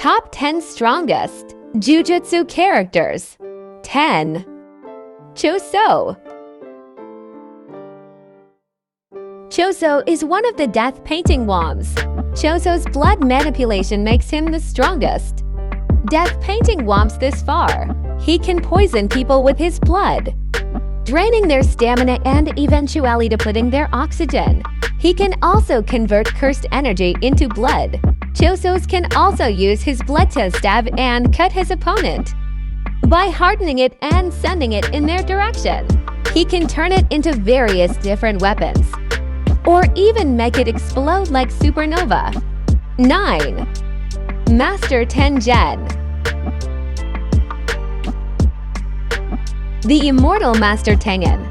Top 10 Strongest Jujutsu Characters. 10. Choso. Choso is one of the death painting wombs. Choso's blood manipulation makes him the strongest. Death painting wombs this far. He can poison people with his blood, draining their stamina and eventually depleting their oxygen. He can also convert cursed energy into blood. Chosos can also use his blood to stab and cut his opponent by hardening it and sending it in their direction. He can turn it into various different weapons, or even make it explode like supernova. 9. Master Tangan. The immortal Master Tangan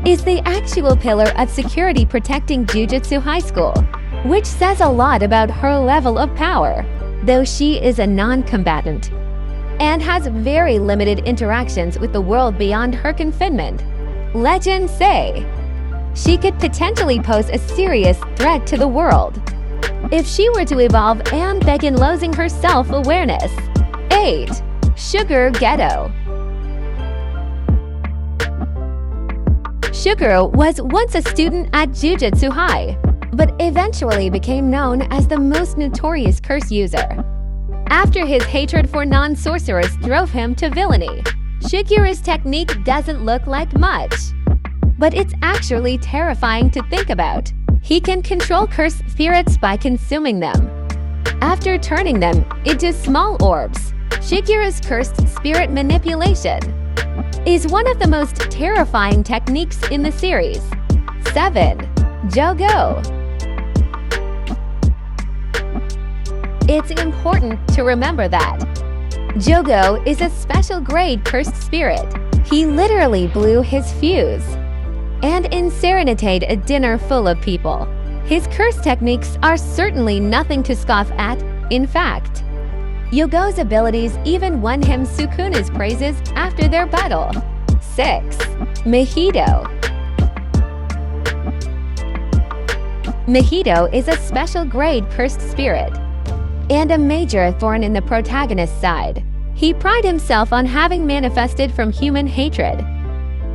is the actual pillar of security protecting Jujutsu High School, which says a lot about her level of power, though she is a non-combatant and has very limited interactions with the world beyond her confinement. Legends say she could potentially pose a serious threat to the world if she were to evolve and begin losing her self-awareness. 8. Sugar Ghetto. Sugar was once a student at Jujutsu High, but eventually became known as the most notorious curse user after his hatred for non-sorcerers drove him to villainy. Sugaru's technique doesn't look like much, but it's actually terrifying to think about. He can control cursed spirits by consuming them, after turning them into small orbs. Sugaru's cursed spirit manipulation is one of the most terrifying techniques in the series. 7. Jogo. It's important to remember that Jogo is a special grade cursed spirit. He literally blew his fuse and serenaded a dinner full of people. His curse techniques are certainly nothing to scoff at. In fact, Jogo's abilities even won him Sukuna's praises after their battle. 6. Mojito. Mojito is a special grade cursed spirit and a major thorn in the protagonist's side. He prides himself on having manifested from human hatred.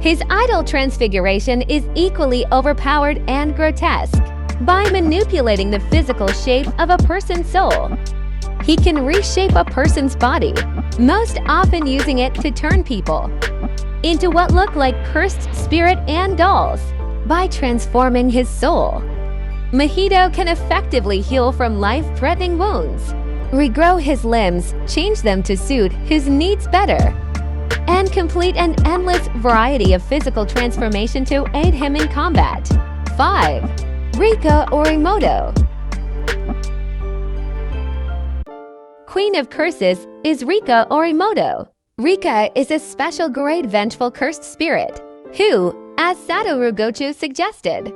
His idol transfiguration is equally overpowered and grotesque. By manipulating the physical shape of a person's soul, he can reshape a person's body, most often using it to turn people into what look like cursed spirit and dolls. By transforming his soul, Mojito can effectively heal from life-threatening wounds, regrow his limbs, change them to suit his needs better, and complete an endless variety of physical transformation to aid him in combat. 5. Rika Orimoto. Queen of Curses is Rika Orimoto. Rika is a special grade vengeful cursed spirit who, as Satoru Gochu suggested,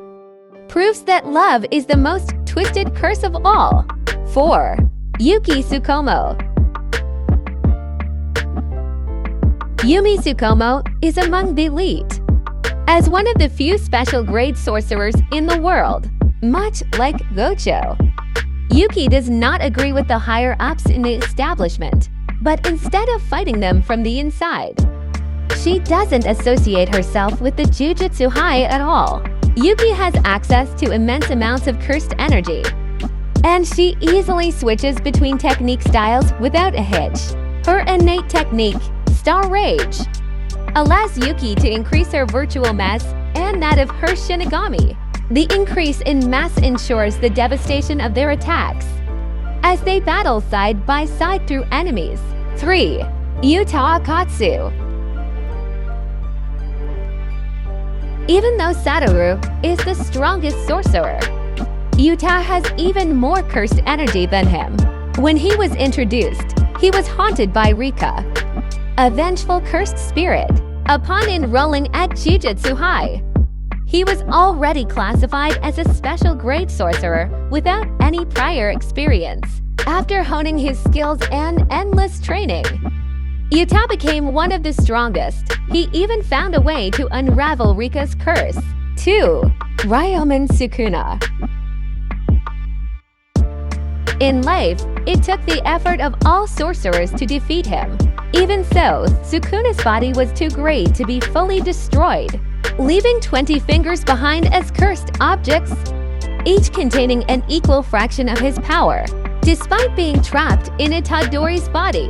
proves that love is the most twisted curse of all. 4. Yuki Tsukumo. Yumi Tsukumo is among the elite. As one of the few special grade sorcerers in the world, much like Gocho, Yuki does not agree with the higher-ups in the establishment, but instead of fighting them from the inside, she doesn't associate herself with the Jujutsu High at all. Yuki has access to immense amounts of cursed energy, and she easily switches between technique styles without a hitch. Her innate technique, Star Rage, allows Yuki to increase her virtual mass and that of her Shinigami. The increase in mass ensures the devastation of their attacks as they battle side by side through enemies. 3. Yuta Akatsu. Even though Satoru is the strongest sorcerer, Yuta has even more cursed energy than him. When he was introduced, he was haunted by Rika, a vengeful cursed spirit. Upon enrolling at Jujutsu High, he was already classified as a special grade sorcerer without any prior experience. After honing his skills and endless training, Yuta became one of the strongest. He even found a way to unravel Rika's curse. 2. Ryomen Sukuna. In life, it took the effort of all sorcerers to defeat him. Even so, Sukuna's body was too great to be fully destroyed, leaving 20 fingers behind as cursed objects, each containing an equal fraction of his power. Despite being trapped in Itadori's body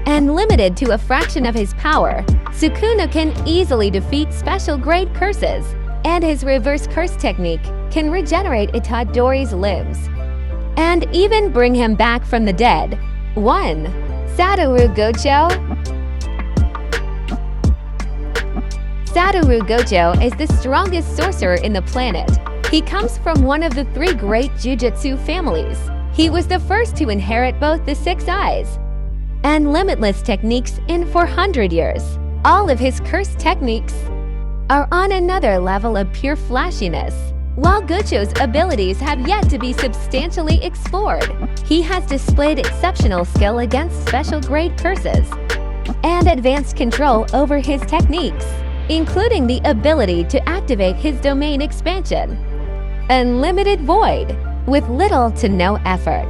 and limited to a fraction of his power, Sukuna can easily defeat special grade curses, and his reverse curse technique can regenerate Itadori's limbs and even bring him back from the dead. 1. Satoru Gojo. Satoru Gojo is the strongest sorcerer in the planet. He comes from one of the 3 great Jujutsu families. He was the first to inherit both the 6 eyes and limitless techniques in 400 years. All of his cursed techniques are on another level of pure flashiness. While Gojo's abilities have yet to be substantially explored, he has displayed exceptional skill against special grade curses and advanced control over his techniques, including the ability to activate his domain expansion, Unlimited Void, with little to no effort.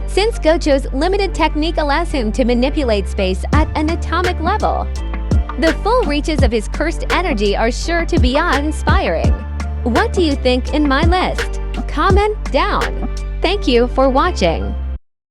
Since Gojo's limited technique allows him to manipulate space at an atomic level, the full reaches of his cursed energy are sure to be awe-inspiring. What do you think in my list? Comment down. Thank you for watching.